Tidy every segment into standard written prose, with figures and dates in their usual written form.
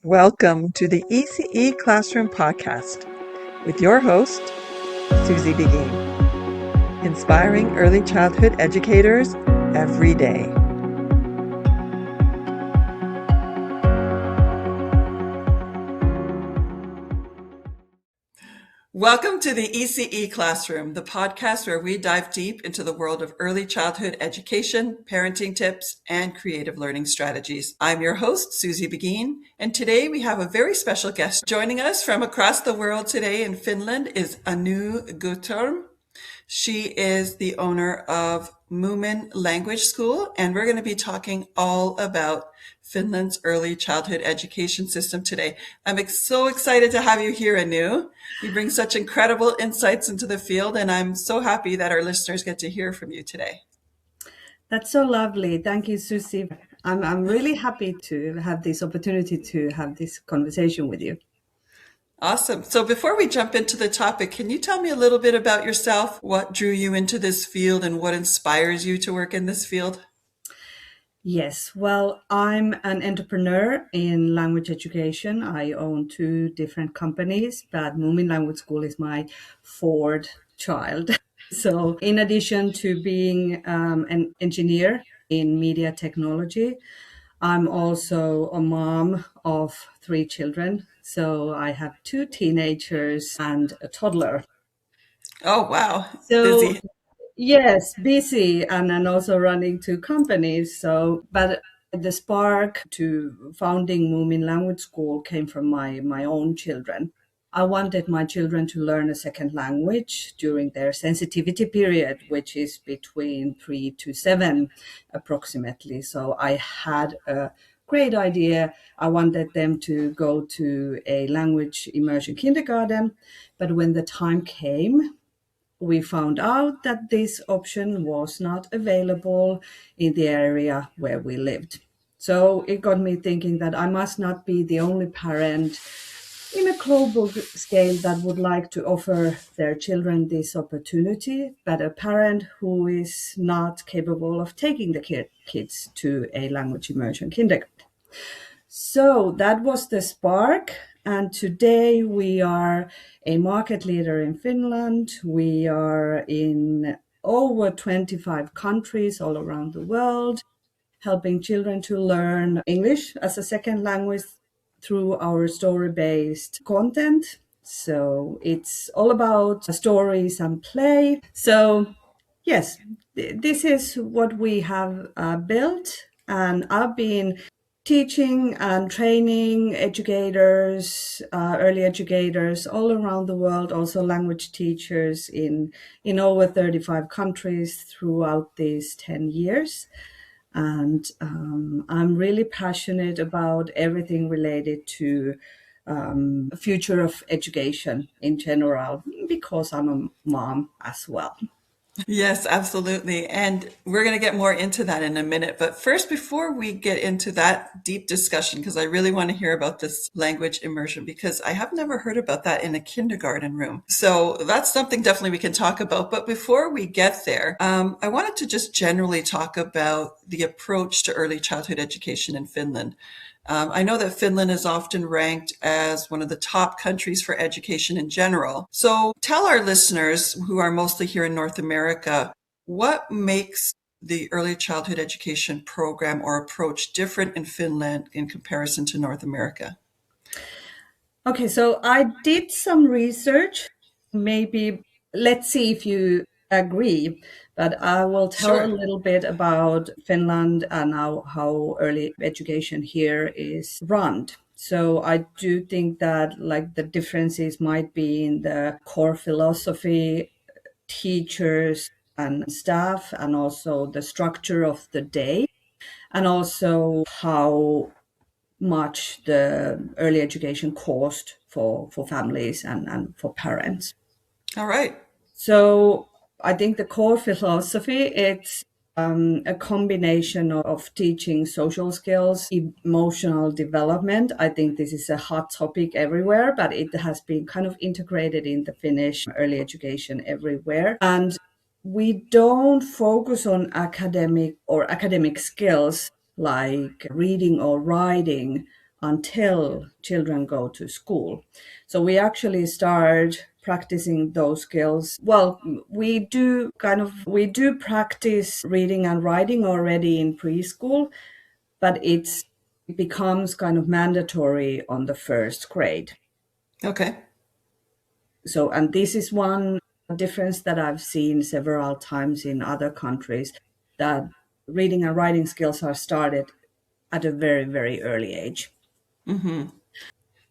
Welcome to the ECE Classroom Podcast with your host, Susie Beghin, inspiring early childhood educators every day. Welcome to the ECE Classroom, the podcast where we dive deep into the world of early childhood education, parenting tips, and creative learning strategies. I'm your host, Susie Beghin, and today we have a very special guest. Joining us from across the world today in Finland is Anu Guttorm. She is the owner of Moomin Language School, and we're going to be talking all about Finland's early childhood education system today. I'm so excited to have you here, Anu. You bring such incredible insights into the field, and I'm so happy that our listeners get to hear from you today. That's so lovely. Thank you, Susie. I'm really happy to have this opportunity to have this conversation with you. Awesome. So before we jump into the topic, can you tell me a little bit about yourself? What drew you into this field and what inspires you to work in this field? Yes, well, I'm an entrepreneur in language education. I own 2 different companies, but Moomin Language School is my 4th child. So in addition to being an engineer in media technology, I'm also a mom of 3 children. So I have 2 teenagers and a toddler. Oh, wow. So Busy. yes, busy and also running 2 companies. But the spark to founding Moomin Language School came from my own children. I wanted my children to learn a second language during their sensitivity period, which is between 3 to 7 approximately. So I had a great idea. I wanted them to go to a language immersion kindergarten. But when the time came, we found out that this option was not available in the area where we lived. So it got me thinking that I must not be the only parent in a global scale that would like to offer their children this opportunity, but a parent who is not capable of taking the kids to a language immersion kindergarten. So that was the spark. And today we are a market leader in Finland. We are in over 25 countries all around the world, helping children to learn English as a second language through our story-based content. So it's all about stories and play. So yes, this is what we have built. And I've been teaching and training educators, early educators all around the world, also language teachers in over 35 countries throughout these 10 years. And I'm really passionate about everything related to future of education in general, because I'm a mom as well. Yes, absolutely. And we're going to get more into that in a minute. But first, before we get into that deep discussion, because I really want to hear about this language immersion, because I have never heard about that in a kindergarten room. So that's something definitely we can talk about. But before we get there, I wanted to just generally talk about the approach to early childhood education in Finland. I know that Finland is often ranked as one of the top countries for education in general. So tell our listeners who are mostly here in North America, what makes the early childhood education program or approach different in Finland in comparison to North America? Okay, so I did some research. Maybe let's see if you agree, but I will tell a Sure. little bit about Finland and how early education here is run. So I do think that like the differences might be in the core philosophy, teachers and staff, and also the structure of the day, and also how much the early education cost for families and for parents. All right. So I think the core philosophy, it's a combination of teaching social skills, emotional development. I think this is a hot topic everywhere, but it has been kind of integrated in the Finnish early education everywhere. And we don't focus on academic skills like reading or writing until children go to school. So we actually start practicing those skills. Well, we do practice reading and writing already in preschool, but it becomes kind of mandatory on the first grade. Okay. So, and this is one difference that I've seen several times in other countries, that reading and writing skills are started at a very, very early age.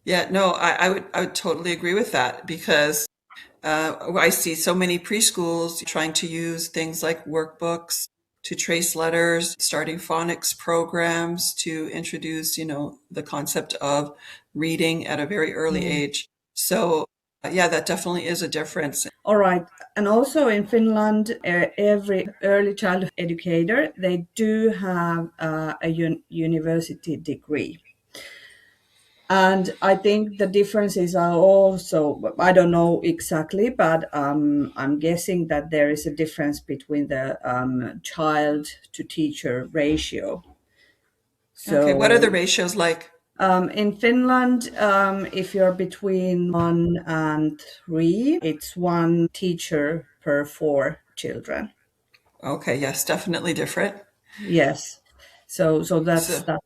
Yeah, no, I would totally agree with that because I see so many preschools trying to use things like workbooks to trace letters, starting phonics programs to introduce, the concept of reading at a very early Mm. age. So, yeah, that definitely is a difference. All right. And also in Finland, every early childhood educator, they do have a university degree. And I think the differences are also, I don't know exactly, but I'm guessing that there is a difference between the child to teacher ratio. Okay, what are the So ratios like? in Finland, if you're between 1 and 3, it's one teacher per 4 children. Okay, yes, definitely different. Yes. So that's So, that.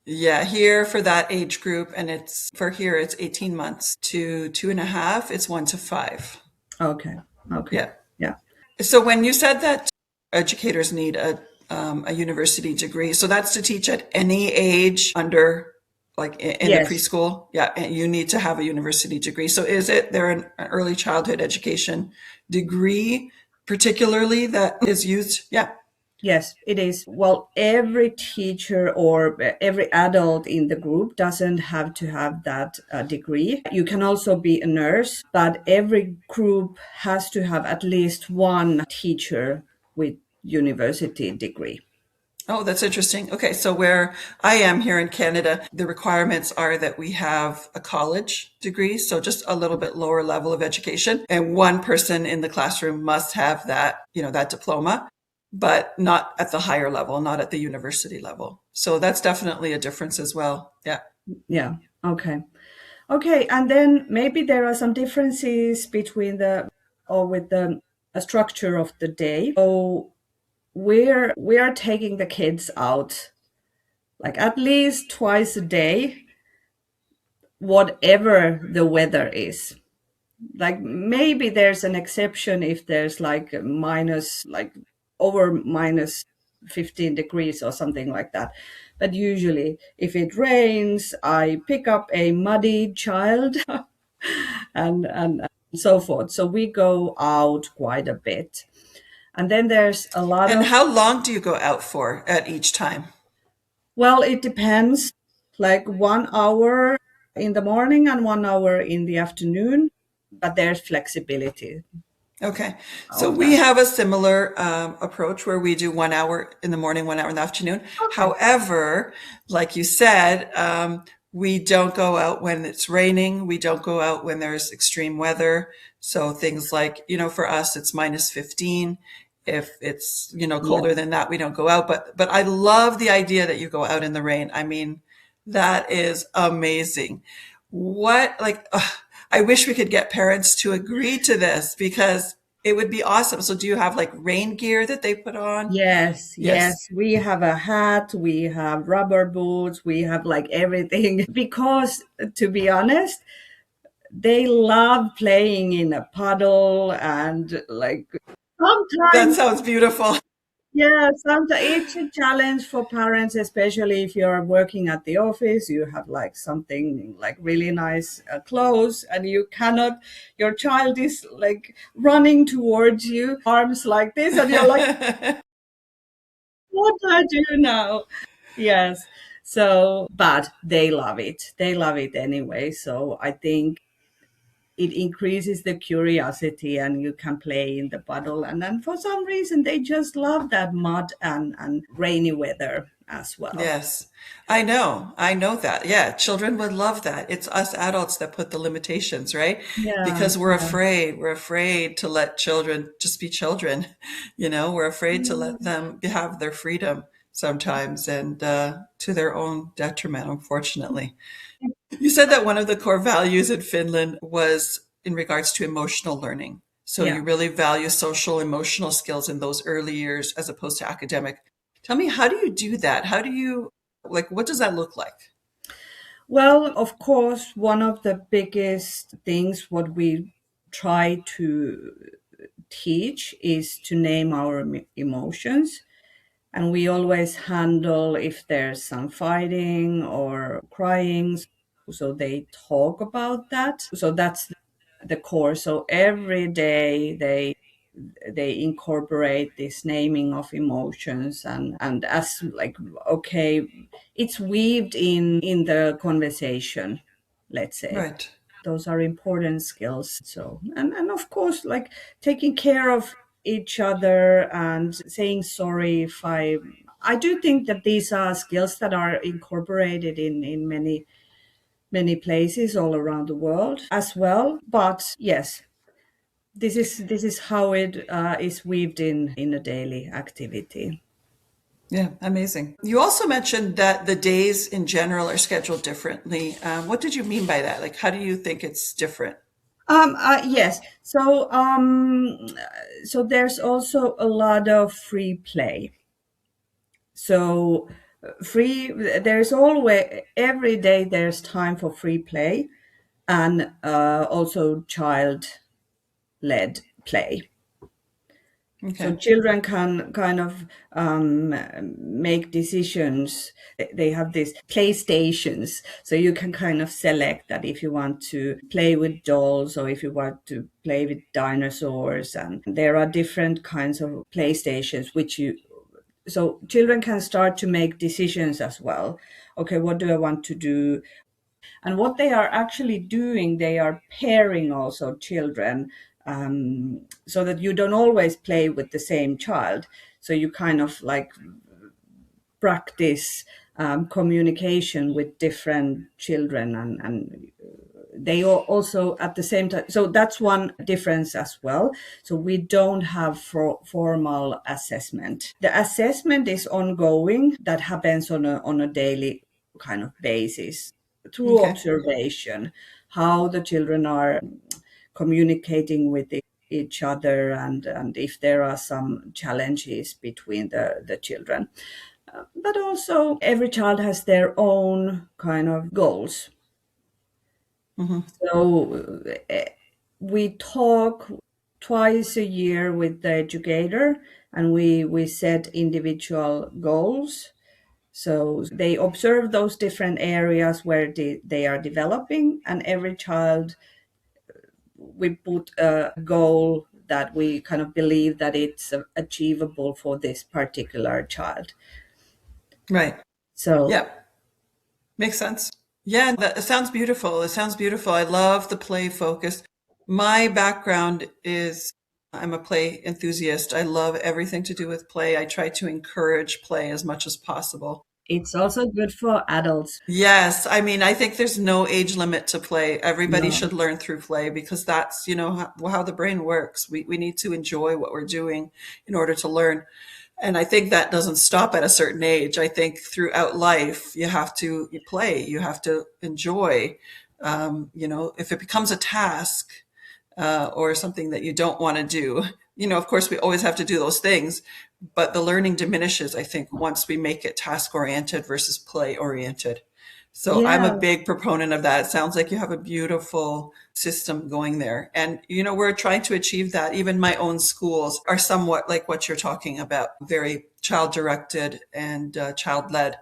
yeah, here for that age group, and it's 18 months to 2.5, it's 1 to 5. Okay. Okay. Yeah. Yeah. So when you said that educators need a university degree, so that's to teach at any age under, like in the Yes. preschool, yeah, and you need to have a university degree. So is it there an early childhood education degree particularly that is used? Yeah. Yes, it is. Well, every teacher or every adult in the group doesn't have to have that degree. You can also be a nurse, but every group has to have at least one teacher with university degree. Oh, that's interesting. Okay, so where I am here in Canada, the requirements are that we have a college degree, so just a little bit lower level of education, and one person in the classroom must have that diploma, but not at the higher level, not at the university level. So that's definitely a difference as well. Yeah. Yeah. Okay. Okay. And then maybe there are some differences between the or with the structure of the day. So we are taking the kids out like at least twice a day, whatever the weather is. Like maybe there's an exception if there's like minus, like over minus 15 degrees or something like that. But usually, if it rains, I pick up a muddy child and so forth. So we go out quite a bit. And then there's a lot And of, how long do you go out for at each time? well, it depends, like 1 hour in the morning and 1 hour in the afternoon, but there's flexibility Okay. So on we that. have a similar approach where we do 1 hour in the morning, 1 hour in the afternoon. Okay. However, like you said, we don't go out when it's raining. We don't go out when there's extreme weather. So things like, for us, it's minus 15. If it's, Yeah. colder than that, we don't go out. But I love the idea that you go out in the rain. I mean, that is amazing. What, like, I wish we could get parents to agree to this because it would be awesome. So do you have like rain gear that they put on? Yes, yes. Yes. We have a hat, we have rubber boots, we have like everything. Because to be honest, they love playing in a puddle and like That sometimes, sounds beautiful. yeah, sometimes it's a challenge for parents, especially if you're working at the office. You have like something like really nice clothes, and you cannot, your child is like running towards you, arms like this, and you're like, what do I do now? Yes. So, but they love it. They love it anyway. So I think it increases the curiosity and you can play in the puddle. And then for some reason, they just love that mud and rainy weather as well. Yes, I know. I know that. Yeah, children would love that. It's us adults that put the limitations, right? Yeah. Because we're Yeah. afraid. We're afraid to let children just be children. We're afraid to let them have their freedom. sometimes, and to their own detriment, unfortunately. You said that one of the core values in Finland was in regards to emotional learning. So Yeah. you really value social emotional skills in those early years as opposed to academic. Tell me, how do you do that? How do you, like, what does that look like? Well, of course, one of the biggest things what we try to teach is to name our emotions. And we always handle if there's some fighting or crying. So they talk about that. So that's the core. So every day they incorporate this naming of emotions, and as like, okay, it's weaved in the conversation, let's say. Right. Those are important skills. So, and of course, like taking care of each other and saying sorry if I do think that these are skills that are incorporated in many places all around the world as well. But yes, this is how it is weaved in a daily activity. Yeah, amazing. You also mentioned that the days in general are scheduled differently. What did you mean by that? Like, how do you think it's different? Yes. So there's also a lot of free play. So free. There's always every day there's time for free play, and also child-led play. So Okay. children can kind of make decisions. They have these playstations, so you can kind of select that if you want to play with dolls or if you want to play with dinosaurs. And there are different kinds of playstations which you. So children can start to make decisions as well. Okay, what do I want to do? And what they are actually doing, they are pairing also children, so that you don't always play with the same child. So you kind of like practice communication with different children, and they are also at the same time. So that's one difference as well. So we don't have formal assessment. The assessment is ongoing, that happens on a daily kind of basis through Okay. observation, how the children are communicating with each other, and if there are some challenges between the children. But also, every child has their own kind of goals. Hmm. So we talk twice a year with the educator, and we set individual goals. So they observe those different areas where they are developing, and every child, we put a goal that we kind of believe that it's achievable for this particular child. Right. So Yeah. Makes sense. Yeah, that it sounds beautiful. It sounds beautiful. I love the play focus. My background is I'm a play enthusiast. I love everything to do with play. I try to encourage play as much as possible. it's also good for adults. Yes, I mean, I think there's no age limit to play. Everybody No. should learn through play because that's, how the brain works. We need to enjoy what we're doing in order to learn. And I think that doesn't stop at a certain age. I think throughout life, you have to play, you have to enjoy. If it becomes a task, or something that you don't want to do, of course, we always have to do those things, but the learning diminishes, I think, once we make it task oriented versus play oriented. So I'm a Yeah, big proponent of that. It sounds like you have a beautiful system going there. And, we're trying to achieve that. Even my own schools are somewhat like what you're talking about, very child directed and child led.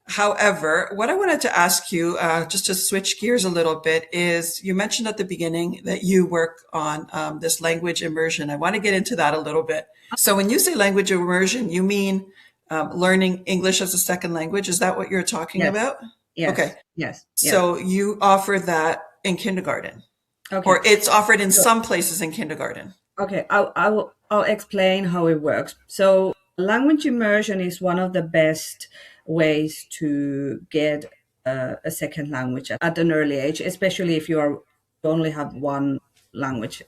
However, what I wanted to ask you, just to switch gears a little bit, is you mentioned at the beginning that you work on this language immersion. I want to get into that a little bit. So, when you say language immersion, you mean learning English as a second language? Is that what you're talking yes, about? yes, Okay. yes, yes. So, you offer that in kindergarten, Okay. or it's offered in So, some places in kindergarten. okay, I'll explain how it works. So language immersion is one of the best ways to get a second language at an early age, especially if you only have one language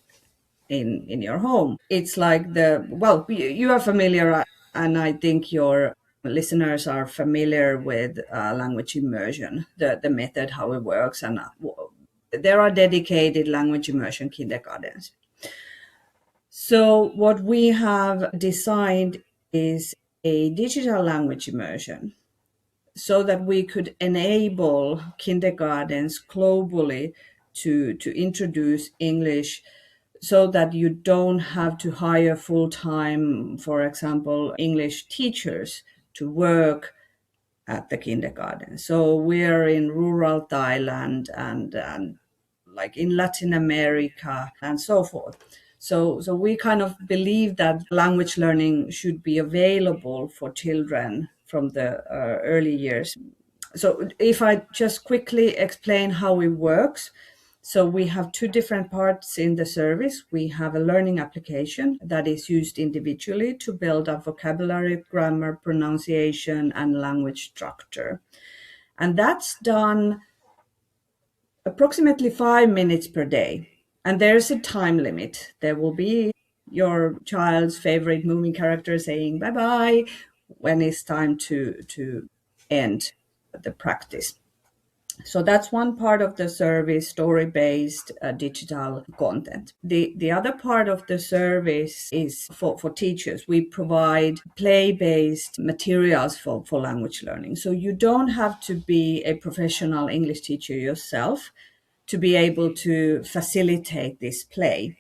in your home. It's like you are familiar, and I think your listeners are familiar with language immersion, the method, how it works, and there are dedicated language immersion kindergartens. So what we have designed is a digital language immersion so that we could enable kindergartens globally to introduce English so that you don't have to hire full-time, for example, English teachers to work at the kindergarten. So we're in rural Thailand and like in Latin America and so forth. So we kind of believe that language learning should be available for children from the early years. So if I just quickly explain how it works. So we have two different parts in the service. We have a learning application that is used individually to build up vocabulary, grammar, pronunciation, and language structure. And that's done approximately 5 minutes per day. And there's a time limit. There will be your child's favorite Moomin character saying bye-bye when it's time to end the practice. So that's one part of the service, story-based digital content. The other part of the service is for teachers. We provide play-based materials for language learning. So you don't have to be a professional English teacher yourself to be able to facilitate this play.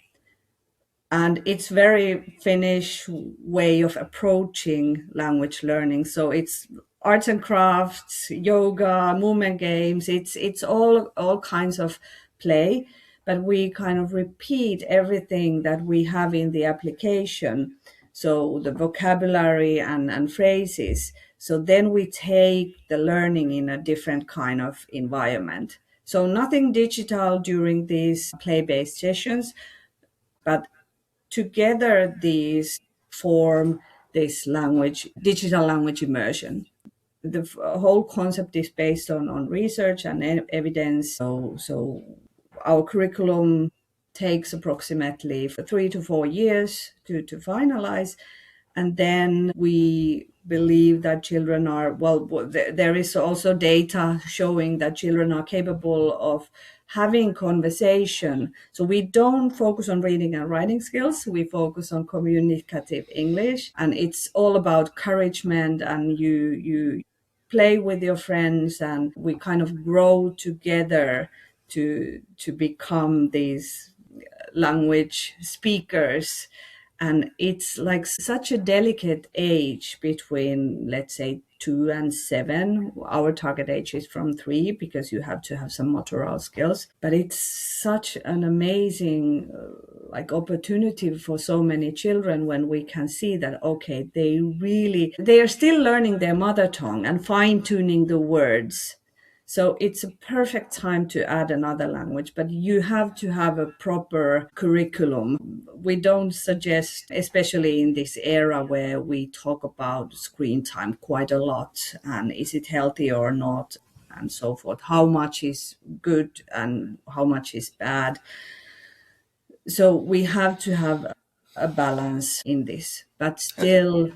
And it's very Finnish way of approaching language learning. So it's arts and crafts, yoga, movement games. It's all kinds of play, but we kind of repeat everything that we have in the application. So the vocabulary and phrases. So then we take the learning in a different kind of environment. So nothing digital during these play-based sessions, but together these form this digital language immersion. The whole concept is based on research and evidence. So our curriculum takes approximately 3 to 4 years to finalize. And then we believe that children are, there is also data showing that children are capable of having conversation. So we don't focus on reading and writing skills. We focus on communicative English. And it's all about encouragement, and you play with your friends, and we kind of grow together to become these language speakers. And it's like such a delicate age between, let's say, 2 and 7. Our target age is from 3 because you have to have some motoral skills. But it's such an amazing opportunity for so many children when we can see that, okay, they are still learning their mother tongue and fine-tuning the words. So it's a perfect time to add another language, but you have to have a proper curriculum. We don't suggest, especially in this era where we talk about screen time quite a lot, and is it healthy or not, and so forth. How much is good and how much is bad. So we have to have a balance in this, but still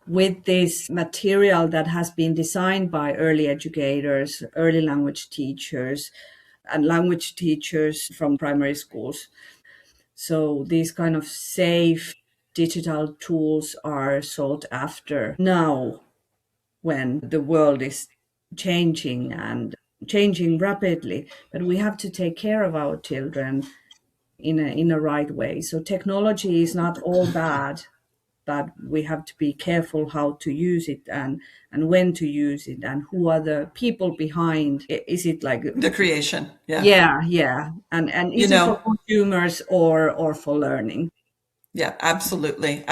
with this material that has been designed by early educators, early language teachers, and language teachers from primary schools. So these kind of safe digital tools are sought after now when the world is changing and changing rapidly. But we have to take care of our children in a right way. So technology is not all bad, but we have to be careful how to use it and when to use it and who are the people behind. Is it like the creation? Yeah. And is it for consumers or for learning? Yeah, absolutely.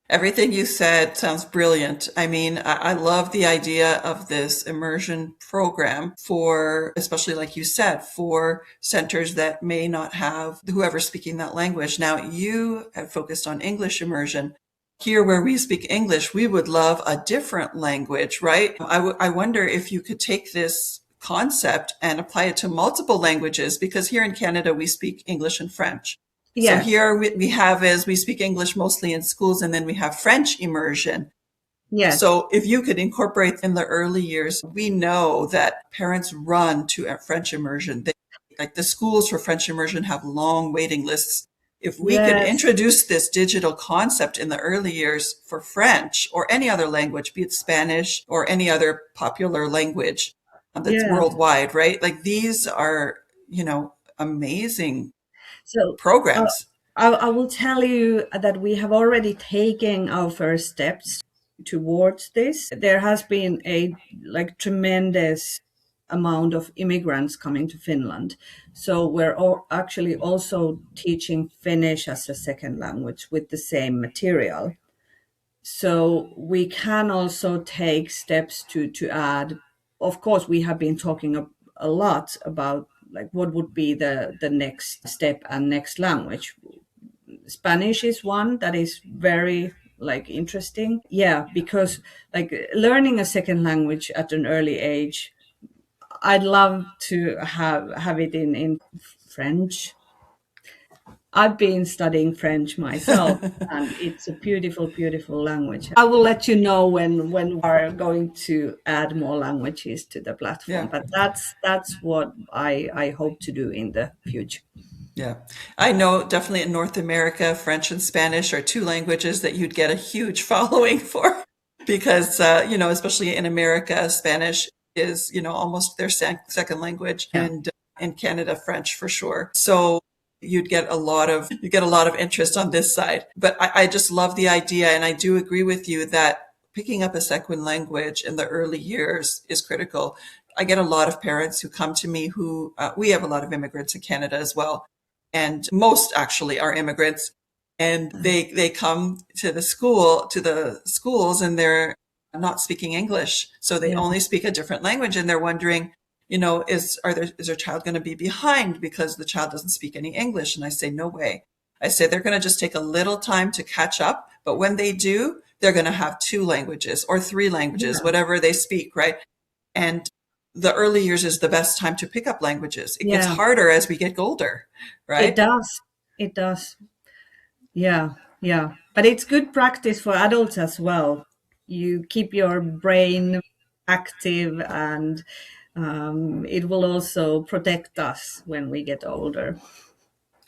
Everything you said sounds brilliant. I mean, I love the idea of this immersion program for, especially like you said, for centers that may not have whoever's speaking that language. Now, you have focused on English immersion. Here where we speak English, we would love a different language, right? I wonder if you could take this concept and apply it to multiple languages, because here in Canada, we speak English and French. Yes. So here we speak English mostly in schools, and then we have French immersion. Yes. So if you could incorporate in the early years, we know that parents run to a French immersion. Like the schools for French immersion have long waiting lists. If we could Yes. introduce this digital concept in the early years for French or any other language, be it Spanish or any other popular language that's Yeah. worldwide, right? Like these are, amazing So programs. I will tell you that we have already taken our first steps towards this. There has been a like tremendous amount of immigrants coming to Finland. So we're actually also teaching Finnish as a second language with the same material. So we can also take steps to add. Of course, we have been talking a lot about like what would be the next step and next language. Spanish is one that is very like interesting. Yeah, because like learning a second language at an early age, I'd love to have it in French. I've been studying French myself, and it's a beautiful, beautiful language. I will let you know when we are going to add more languages to the platform. Yeah. But that's what I hope to do in the future. Yeah. I know definitely in North America, French and Spanish are two languages that you'd get a huge following for because, especially in America, Spanish is, almost their second language Yeah. and in Canada, French for sure. So you get a lot of interest on this side. But I just love the idea. And I do agree with you that picking up a second language in the early years is critical. I get a lot of parents who come to me who, we have a lot of immigrants in Canada as well, and most actually are immigrants, and they come to the schools and they're not speaking English, so they Yeah. only speak a different language, and they're wondering, is their child going to be behind because the child doesn't speak any English? And I say, no way. I say they're going to just take a little time to catch up, but when they do, they're going to have two languages or three languages, Yeah. whatever they speak, right? And the early years is the best time to pick up languages. It gets Yeah. harder as we get older, It right? does. It does. Yeah. Yeah. But it's good practice for adults as well. You keep your brain active, and it will also protect us when we get older.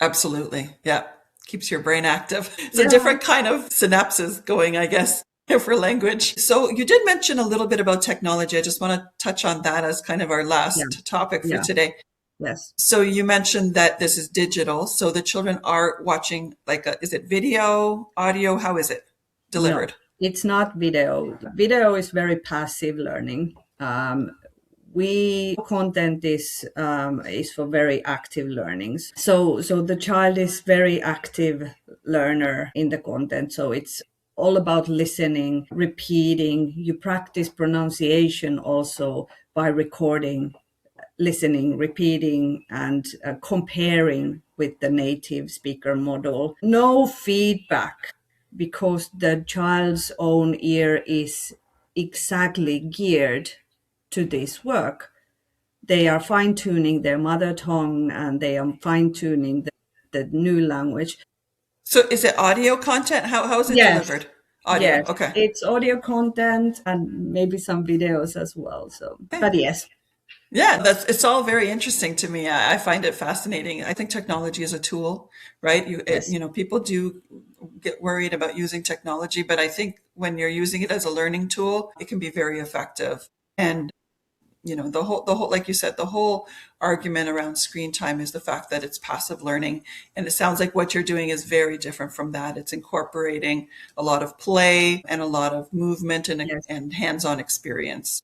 Absolutely. Yeah. Keeps your brain active. It's a Yeah. different kind of synapses going, I guess, for language. So you did mention a little bit about technology. I just want to touch on that as kind of our Yeah. last topic for Yeah. today. Yes. So you mentioned that this is digital. So the children are watching is it video, audio? How is it No, delivered? it's not video. Video is very passive learning. We content is for very active learnings. So the child is very active learner in the content. So it's all about listening, repeating. You practice pronunciation also by recording, listening, repeating, and comparing with the native speaker model. No feedback, because the child's own ear is exactly geared to this work. They are fine tuning their mother tongue, and they are fine tuning the new language. So is it audio content? How is it Yes, delivered? Audio. yes, Okay. it's audio content and maybe some videos as well. So, Okay. but yes, Yeah, it's all very interesting to me. I find it fascinating. I think technology is a tool, right? yes, People do get worried about using technology, but I think when you're using it as a learning tool, it can be very effective. And the whole, like you said, the whole argument around screen time is the fact that it's passive learning. And it sounds like what you're doing is very different from that. It's incorporating a lot of play and a lot of movement and, yes, and hands-on experience.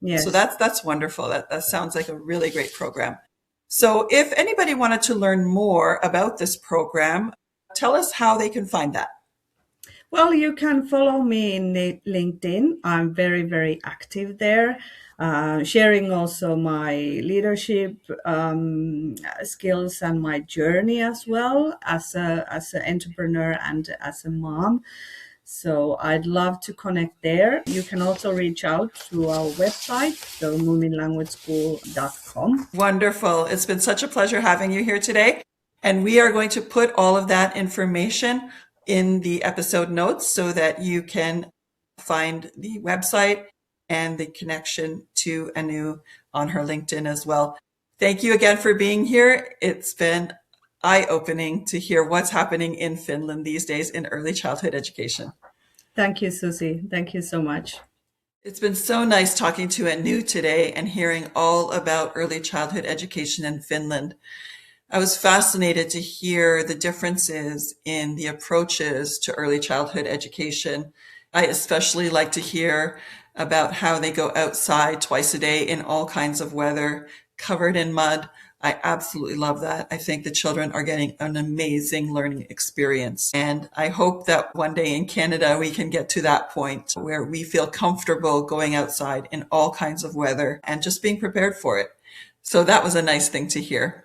So yes. that's wonderful. That sounds like a really great program. So if anybody wanted to learn more about this program, tell us how they can find that. Well, you can follow me in the LinkedIn. I'm very, very active there, sharing also my leadership skills and my journey as well as an entrepreneur and as a mom. So I'd love to connect there. You can also reach out to our website, so moominlanguageschool.com. Wonderful. It's been such a pleasure having you here today. And we are going to put all of that information in the episode notes so that you can find the website and the connection to Anu on her LinkedIn as well. Thank you again for being here. It's been eye-opening to hear what's happening in Finland these days in early childhood education. Thank you, Susie. Thank you so much. It's been so nice talking to Anu today and hearing all about early childhood education in Finland. I was fascinated to hear the differences in the approaches to early childhood education. I especially like to hear about how they go outside twice a day in all kinds of weather, covered in mud. I absolutely love that. I think the children are getting an amazing learning experience. And I hope that one day in Canada, we can get to that point where we feel comfortable going outside in all kinds of weather and just being prepared for it. So that was a nice thing to hear.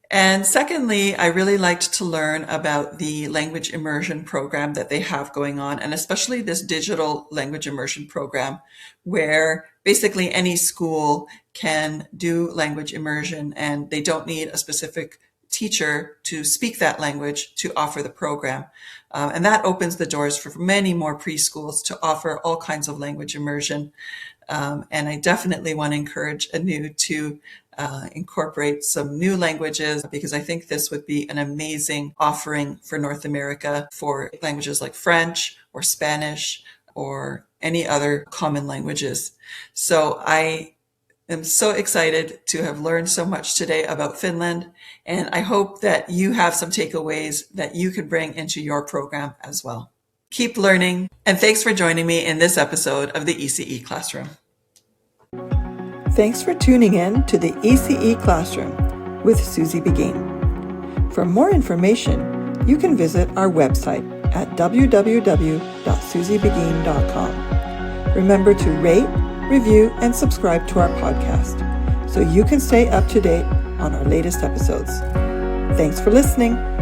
And secondly, I really liked to learn about the language immersion program that they have going on, and especially this digital language immersion program, where basically any school can do language immersion and they don't need a specific teacher to speak that language to offer the program. And that opens the doors for many more preschools to offer all kinds of language immersion. And I definitely want to encourage Anu to incorporate some new languages, because I think this would be an amazing offering for North America for languages like French or Spanish or any other common languages. So I am so excited to have learned so much today about Finland, and I hope that you have some takeaways that you could bring into your program as well. Keep learning, and thanks for joining me in this episode of the ECE Classroom. Thanks for tuning in to the ECE Classroom with Susie Beghin. For more information, you can visit our website at www.susiebeghin.com. Remember to rate, review, and subscribe to our podcast so you can stay up to date on our latest episodes. Thanks for listening.